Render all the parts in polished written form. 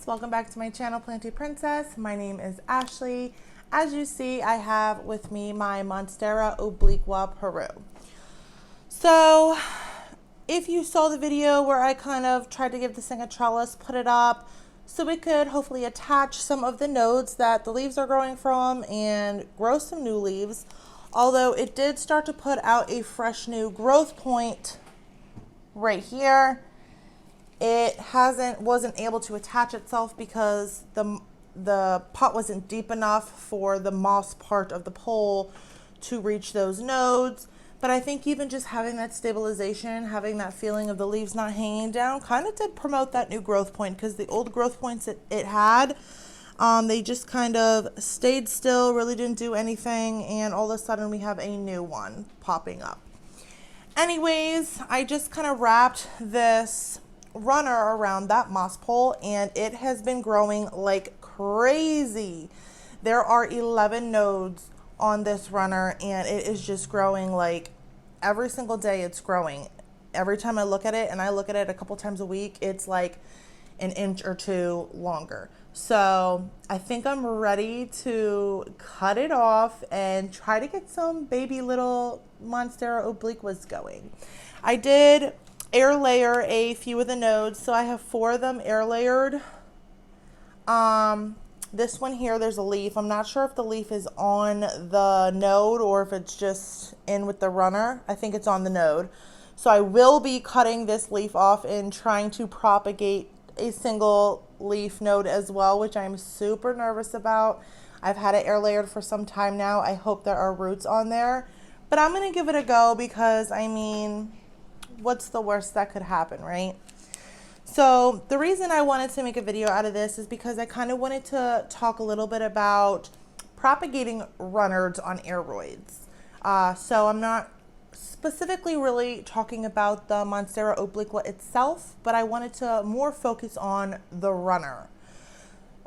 friends, welcome back to my channel, Planty Princess. My name is Ashley. As you see, I have with me my Monstera Obliqua Peru. So if you saw the video where I kind of tried to give this thing a trellis, put it up so we could hopefully attach some of the nodes that the leaves are growing from and grow some new leaves. Although it did start to put out a fresh new growth point right here, it wasn't able to attach itself because the pot wasn't deep enough for the moss part of the pole to reach those nodes. But I think even just having that stabilization, having that feeling of the leaves not hanging down, kind of did promote that new growth point, because the old growth points it had, they just kind of stayed still, really didn't do anything, and all of a sudden we have a new one popping up. Anyways, I just kind of wrapped this runner around that moss pole, and it has been growing like crazy. There are 11 nodes on this runner, and it is just growing like every single day. It's growing. Every time I look at it, and I look at it a couple times a week, it's like an inch or two longer. So I think I'm ready to cut it off and try to get some baby little Monstera Obliquas going. I did air layer a few of the nodes, so I have 4 of them air layered. This one here, there's a leaf. I'm not sure if the leaf is on the node or if it's just in with the runner. I think it's on the node. So I will be cutting this leaf off and trying to propagate a single leaf node as well, which I'm super nervous about. I've had it air layered for some time now. I hope there are roots on there, but I'm going to give it a go because, I mean, what's the worst that could happen, right? So the reason I wanted to make a video out of this is because I kind of wanted to talk a little bit about propagating runners on aeroids. So I'm not specifically really talking about the Monstera Obliqua itself, but I wanted to more focus on the runner.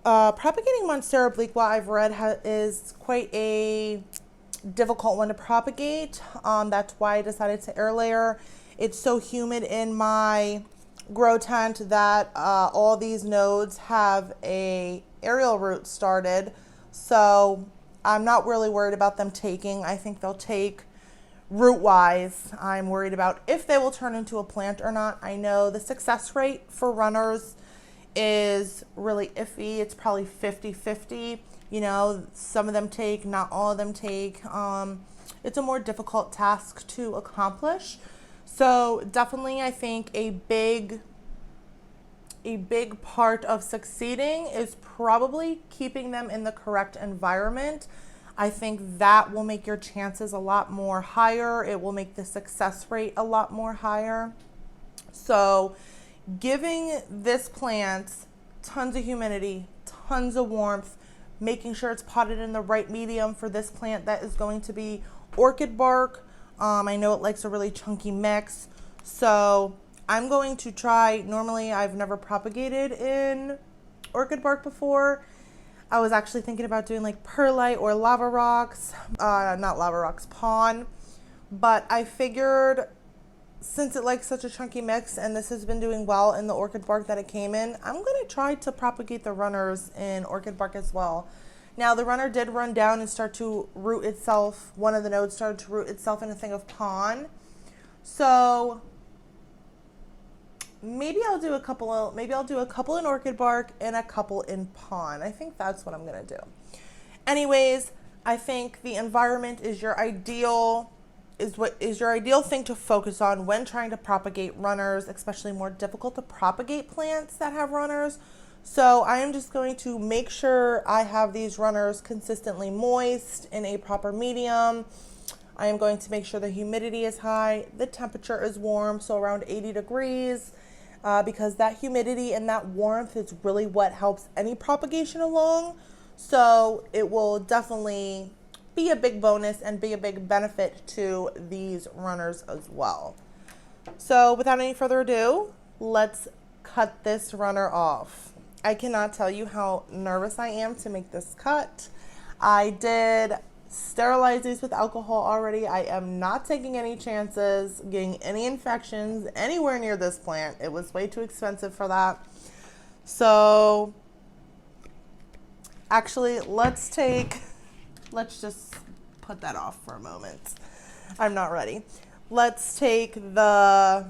Propagating Monstera Obliqua, I've read, is quite a difficult one to propagate. That's why I decided to air layer. It's so humid in my grow tent that all these nodes have a aerial root started, so I'm not really worried about them taking. I think they'll take root wise. I'm worried about if they will turn into a plant or not. I know the success rate for runners is really iffy. It's probably 50-50. You know, some of them take, not all of them take. It's a more difficult task to accomplish. So definitely, I think a big part of succeeding is probably keeping them in the correct environment. I think that will make your chances a lot more higher. It will make the success rate a lot more higher. So giving this plant tons of humidity, tons of warmth, making sure it's potted in the right medium for this plant that is going to be orchid bark. I know it likes a really chunky mix, so I'm going to try. Normally, I've never propagated in orchid bark before. I was actually thinking about doing like perlite or lava rocks, not lava rocks, pawn, but I figured since it likes such a chunky mix and this has been doing well in the orchid bark that it came in, I'm going to try to propagate the runners in orchid bark as well. Now, the runner did run down and start to root itself. One of the nodes started to root itself in a thing of pawn. So maybe I'll do a couple in orchid bark and a couple in pawn. I think that's what I'm going to do. Anyways, I think the environment is your ideal thing to focus on when trying to propagate runners, especially more difficult to propagate plants that have runners. So I am just going to make sure I have these runners consistently moist in a proper medium. I am going to make sure the humidity is high, the temperature is warm, so around 80 degrees, because that humidity and that warmth is really what helps any propagation along. So it will definitely be a big bonus and be a big benefit to these runners as well. So without any further ado, let's cut this runner off. I cannot tell you how nervous I am to make this cut. I did sterilize these with alcohol already. I am not taking any chances getting any infections anywhere near this plant. It was way too expensive for that. So Actually, let's just put that off for a moment. I'm not ready. Let's take the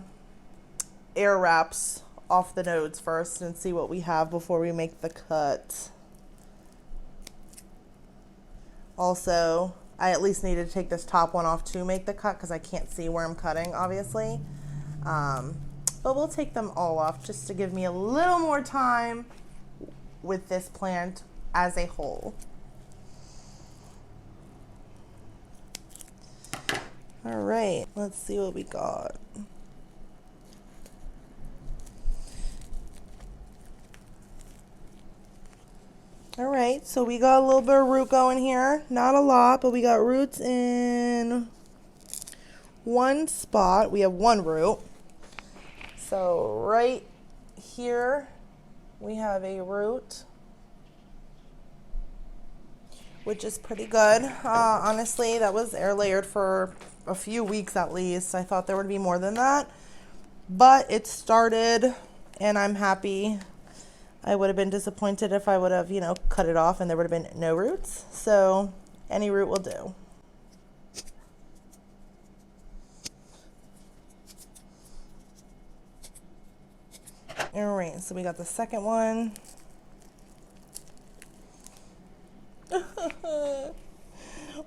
air wraps off the nodes first and see what we have before we make the cut. Also, I at least need to take this top one off to make the cut because I can't see where I'm cutting, obviously. But we'll take them all off just to give me a little more time with this plant as a whole. All right, let's see what we got. All right, so we got a little bit of root going here. Not a lot, but we got roots in one spot. We have one root. So right here, we have a root, which is pretty good. Honestly, that was air layered for a few weeks at least. I thought there would be more than that, but it started and I'm happy. I would have been disappointed if I would have, you know, cut it off and there would have been no roots. So any root will do. All right, so we got the second one.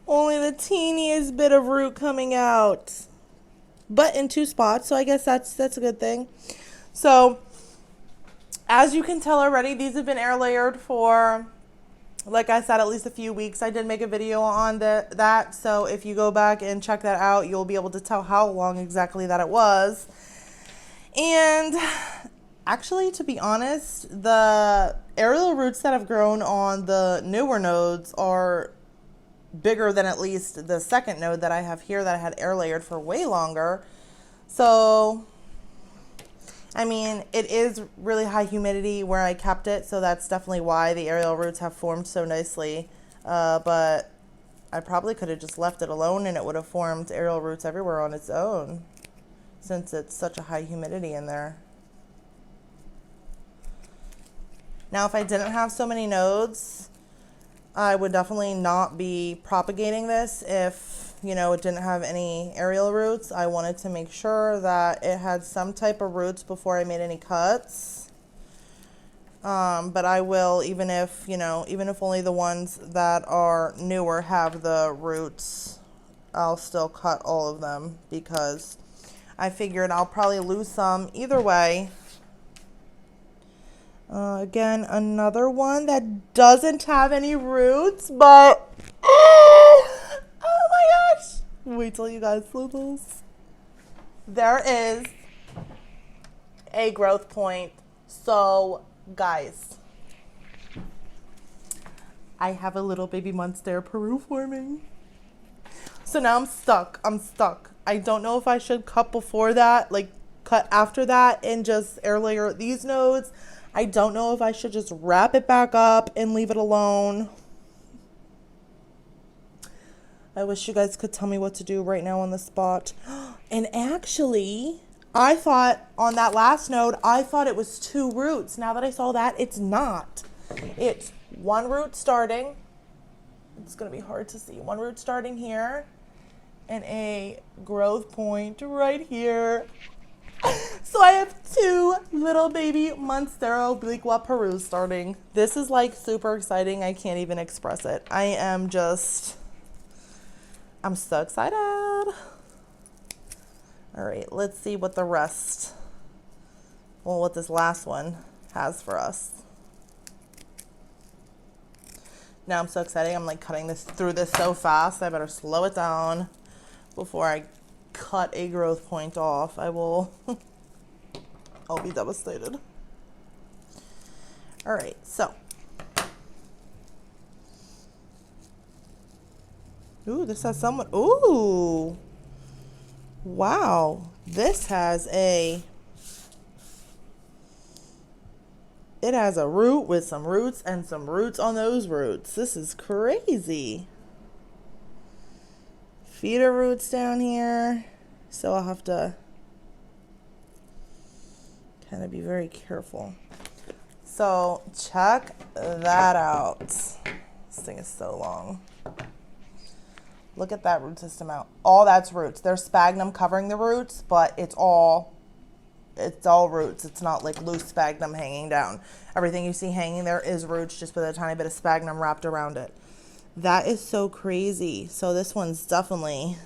Only the teeniest bit of root coming out, but in two spots, so I guess that's a good thing. So as you can tell already, these have been air layered for, like I said, at least a few weeks. I did make a video on that, so if you go back and check that out, you'll be able to tell how long exactly that it was. And actually, to be honest, the aerial roots that have grown on the newer nodes are bigger than at least the second node that I have here that I had air layered for way longer. So, I mean, it is really high humidity where I kept it, so that's definitely why the aerial roots have formed so nicely. But I probably could have just left it alone and it would have formed aerial roots everywhere on its own, since it's such a high humidity in there. Now, if I didn't have so many nodes, I would definitely not be propagating this if, you know, it didn't have any aerial roots. I wanted to make sure that it had some type of roots before I made any cuts. But I will, even if, you know, even if only the ones that are newer have the roots, I'll still cut all of them because I figured I'll probably lose some either way. Again, another one that doesn't have any roots, but oh my gosh. Wait till you guys see this. There is a growth point. So, guys, I have a little baby Monstera Peru forming. So now I'm stuck. I don't know if I should cut before that, like cut after that and just air layer these nodes. I don't know if I should just wrap it back up and leave it alone. I wish you guys could tell me what to do right now on the spot. And actually, I thought on that last node, I thought it was two roots. Now that I saw that, it's not. It's one root starting. It's going to be hard to see. One root starting here and a growth point right here. So I have two little baby Monstera Obliqua Peru starting. This is like super exciting. I can't even express it. I'm so excited. All right, let's see what the rest, well, what this last one has for us. Now I'm so excited. I'm like cutting through this so fast. I better slow it down before I cut a growth point off. I'll be devastated. All right, so. Ooh, this has someone, ooh. Wow, this has it has a root with some roots and some roots on those roots. This is crazy. Feeder roots down here. So I'll have to kind of be very careful. So check that out. This thing is so long. Look at that root system out. All that's roots. There's sphagnum covering the roots, but it's all roots. It's not like loose sphagnum hanging down. Everything you see hanging there is roots, just with a tiny bit of sphagnum wrapped around it. That is so crazy. So this one's definitely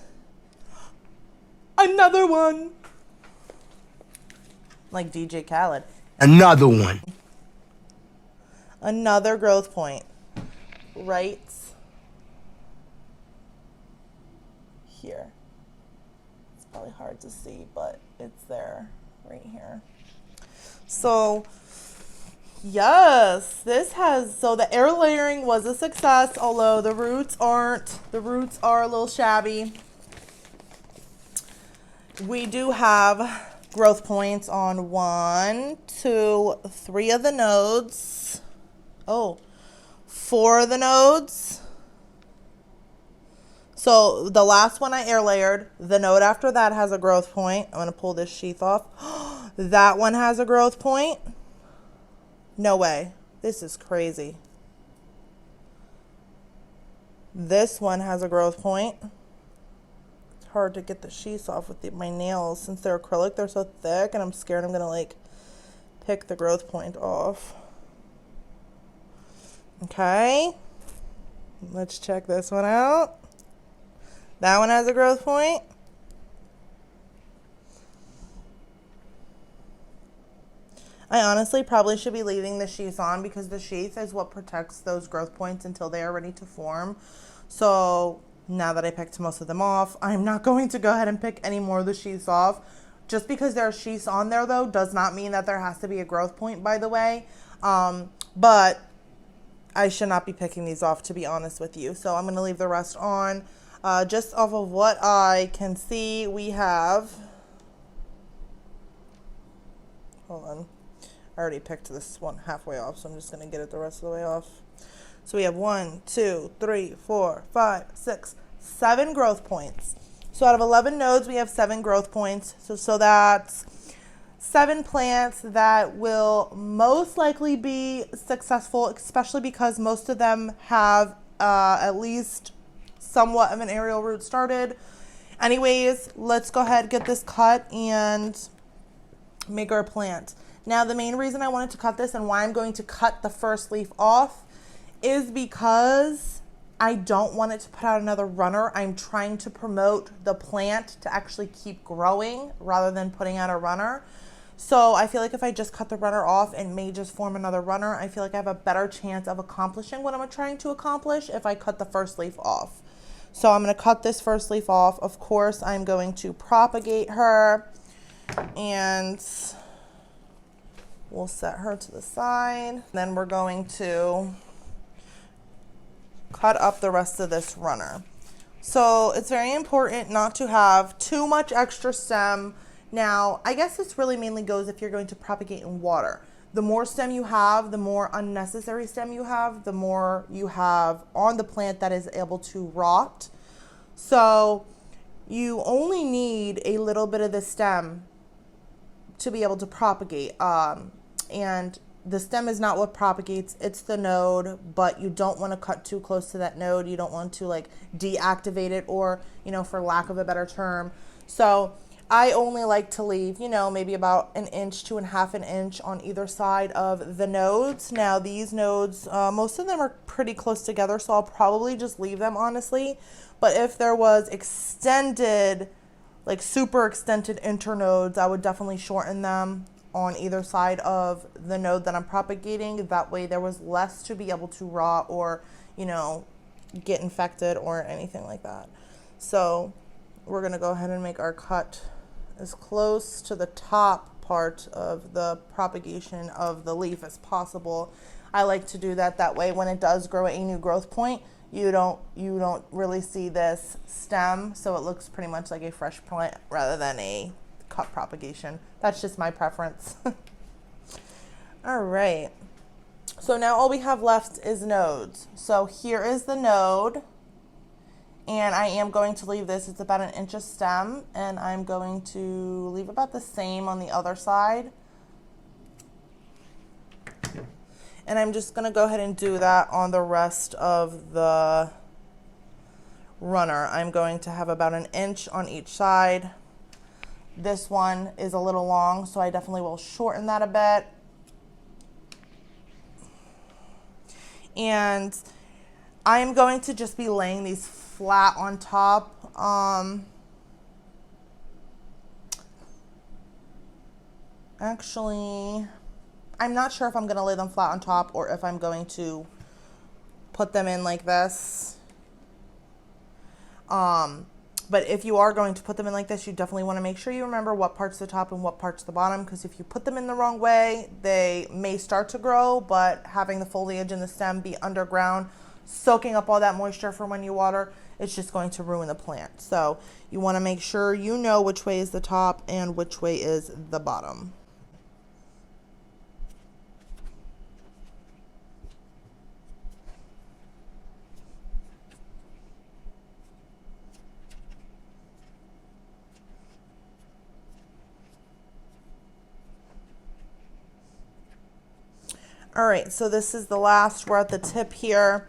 another one. Like DJ Khaled. Another one. Another growth point. Right here. It's probably hard to see, but it's there right here. So yes, so the air layering was a success, although the roots aren't. The roots are a little shabby. We do have growth points on 1, 2, 3 of the nodes. Oh, 4 of the nodes. So the last one I air layered, the node after that has a growth point. I'm going to pull this sheath off. That one has a growth point. No way. This is crazy. This one has a growth point. It's hard to get the sheaths off with my nails since they're acrylic. They're so thick and I'm scared I'm going to like pick the growth point off. Okay. Let's check this one out. That one has a growth point. I honestly probably should be leaving the sheath on because the sheath is what protects those growth points until they are ready to form. So now that I picked most of them off, I'm not going to go ahead and pick any more of the sheaths off. Just because there are sheaths on there though does not mean that there has to be a growth point, by the way. But I should not be picking these off, to be honest with you. So I'm going to leave the rest on. Just off of what I can see, we have, hold on, I already picked this one halfway off, so I'm just going to get it the rest of the way off. So we have 1, 2, 3, 4, 5, 6, 7 growth points. So out of 11 nodes, we have 7 growth points. So that's 7 plants that will most likely be successful, especially because most of them have at least somewhat of an aerial root started. Anyways, let's go ahead, get this cut and make our plant. Now, the main reason I wanted to cut this and why I'm going to cut the first leaf off is because I don't want it to put out another runner. I'm trying to promote the plant to actually keep growing rather than putting out a runner. So I feel like if I just cut the runner off, it may just form another runner. I feel like I have a better chance of accomplishing what I'm trying to accomplish if I cut the first leaf off. So I'm going to cut this first leaf off. Of course, I'm going to propagate her and we'll set her to the side. Then we're going to cut up the rest of this runner. So it's very important not to have too much extra stem. Now, I guess this really mainly goes if you're going to propagate in water. The more stem you have, the more unnecessary stem you have, the more you have on the plant that is able to rot. So you only need a little bit of the stem to be able to propagate. And the stem is not what propagates, it's the node, but you don't want to cut too close to that node. You don't want to like deactivate it or, you know, for lack of a better term. So I only like to leave, you know, maybe about 1 inch to 1/2 inch on either side of the nodes. Now these nodes, most of them are pretty close together, so I'll probably just leave them, honestly. But if there was extended, like super extended internodes, I would definitely shorten them on either side of the node that I'm propagating. That way there was less to be able to rot or, you know, get infected or anything like that. So we're going to go ahead and make our cut as close to the top part of the propagation of the leaf as possible. I like to do that. That way when it does grow a new growth point, you don't really see this stem, so it looks pretty much like a fresh plant rather than a cut propagation. That's just my preference. All right, so now all we have left is nodes. So here is the node, and I am going to leave this, it's about 1 inch of stem, and I'm going to leave about the same on the other side. And I'm just going to go ahead and do that on the rest of the runner. I'm going to have about 1 inch on each side. This one is a little long, so I definitely will shorten that a bit. And I'm going to just be laying these flat on top. Actually, I'm not sure if I'm going to lay them flat on top or if I'm going to put them in like this. But if you are going to put them in like this, you definitely want to make sure you remember what part's the top and what part's the bottom, because if you put them in the wrong way, they may start to grow, but having the foliage and the stem be underground, soaking up all that moisture from when you water, it's just going to ruin the plant. So you want to make sure you know which way is the top and which way is the bottom. All right, so this is the last. We're at the tip here.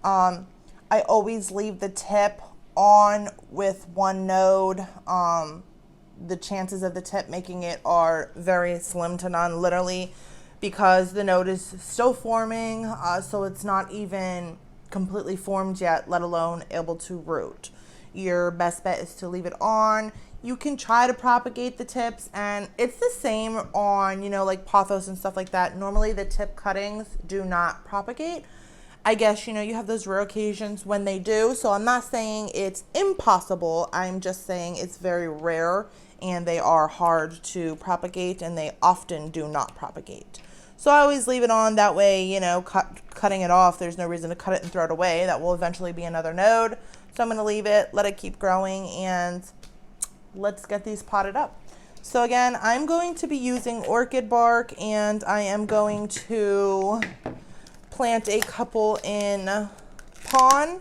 I always leave the tip on with one node. The chances of the tip making it are very slim to none, literally, because the node is still forming, so it's not even completely formed yet, let alone able to root. Your best bet is to leave it on. You can try to propagate the tips, and it's the same on, you know, like Pothos and stuff like that. Normally the tip cuttings do not propagate. I guess, you know, you have those rare occasions when they do. So I'm not saying it's impossible. I'm just saying it's very rare and they are hard to propagate, and they often do not propagate. So I always leave it on. That way, you know, cutting it off, there's no reason to cut it and throw it away. That will eventually be another node. So I'm going to leave it, let it keep growing, and let's get these potted up. So again, I'm going to be using orchid bark, and I am going to plant a couple in pon.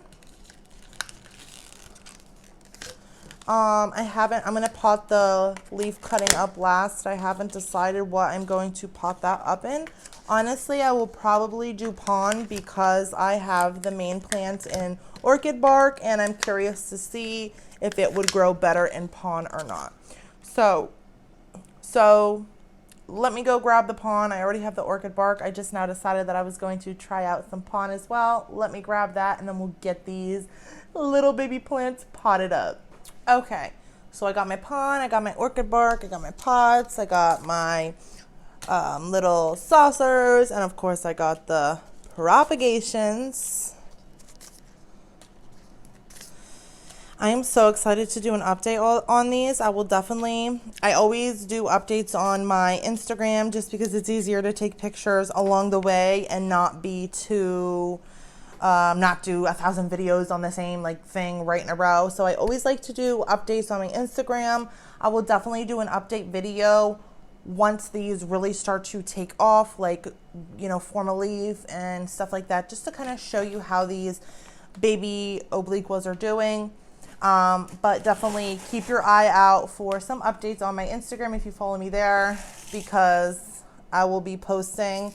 I'm going to pot the leaf cutting up last. I haven't decided what I'm going to pot that up in. Honestly, I will probably do pon because I have the main plant in orchid bark, and I'm curious to see if it would grow better in pon or not. So let me go grab the pon. I already have the orchid bark. I just now decided that I was going to try out some pon as well. Let me grab that, and then we'll get these little baby plants potted up. Okay, so I got my pon, I got my orchid bark, I got my pots, I got my little saucers, and of course I got the propagations. I am so excited to do an update on these. I always do updates on my Instagram just because it's easier to take pictures along the way and not be too, not do 1,000 videos on the same thing right in a row. So I always like to do updates on my Instagram. I will definitely do an update video once these really start to take off, form a leaf and stuff like that, just to kind of show you how these baby obliquas are doing. But definitely keep your eye out for some updates on my Instagram if you follow me there, because I will be posting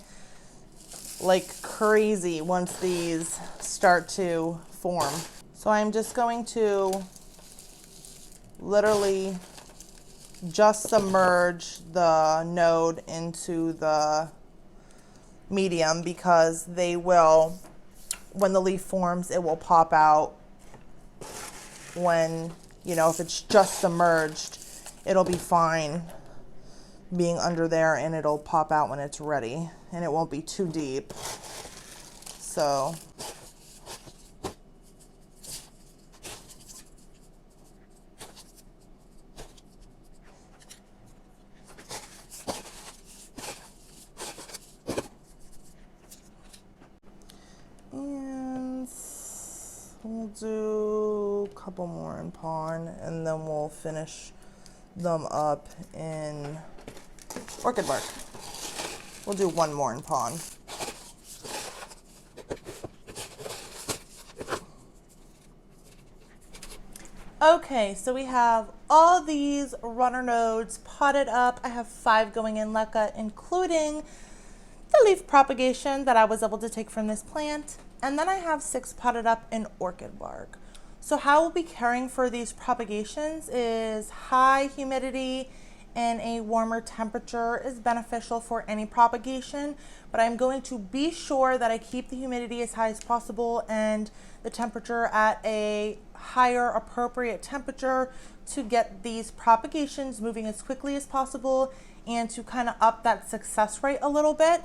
like crazy once these start to form. So I'm just going to literally just submerge the node into the medium, because they will, when the leaf forms, it will pop out. When, if it's just submerged, it'll be fine being under there, and it'll pop out when it's ready, and it won't be too deep. So we'll do a couple more in pon, and then we'll finish them up in orchid bark. We'll do one more in pon. Okay, so we have all these runner nodes potted up. I have 5 going in LECA, including the leaf propagation that I was able to take from this plant. And then I have 6 potted up in orchid bark. So how we'll be caring for these propagations is high humidity and a warmer temperature is beneficial for any propagation, but I'm going to be sure that I keep the humidity as high as possible and the temperature at a higher appropriate temperature to get these propagations moving as quickly as possible and to kind of up that success rate a little bit.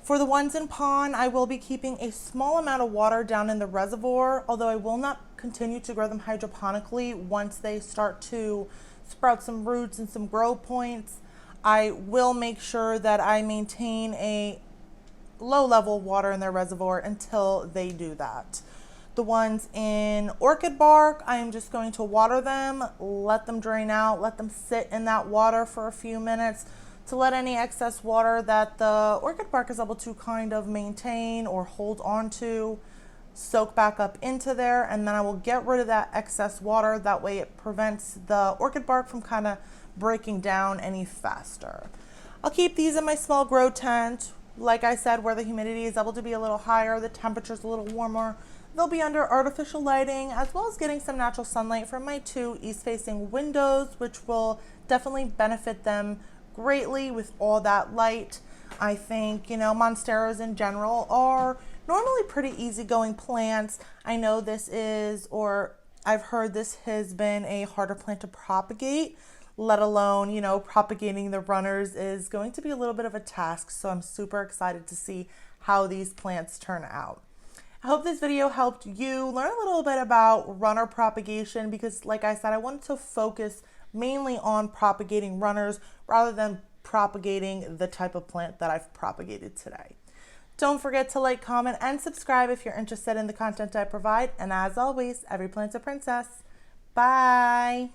For the ones in pond, I will be keeping a small amount of water down in the reservoir, although I will not continue to grow them hydroponically once they start to sprout some roots and some grow points. I will make sure that I maintain a low level of water in their reservoir until they do that. The ones in orchid bark, I am just going to water them, let them drain out, let them sit in that water for a few minutes to let any excess water that the orchid bark is able to kind of maintain or hold on to soak back up into there, and then I will get rid of that excess water. That way it prevents the orchid bark from kind of breaking down any faster. I'll keep these in my small grow tent. Like I said, where the humidity is able to be a little higher, the temperature is a little warmer. They'll be under artificial lighting as well as getting some natural sunlight from my 2 east-facing windows, which will definitely benefit them greatly with all that light. I think, Monsteras in general are normally pretty easygoing plants. I know this is, or I've heard this has been a harder plant to propagate, let alone, propagating the runners is going to be a little bit of a task. So I'm super excited to see how these plants turn out. I hope this video helped you learn a little bit about runner propagation because, like I said, I wanted to focus mainly on propagating runners rather than propagating the type of plant that I've propagated today. Don't forget to like, comment, and subscribe if you're interested in the content I provide. And as always, every plant's a princess. Bye.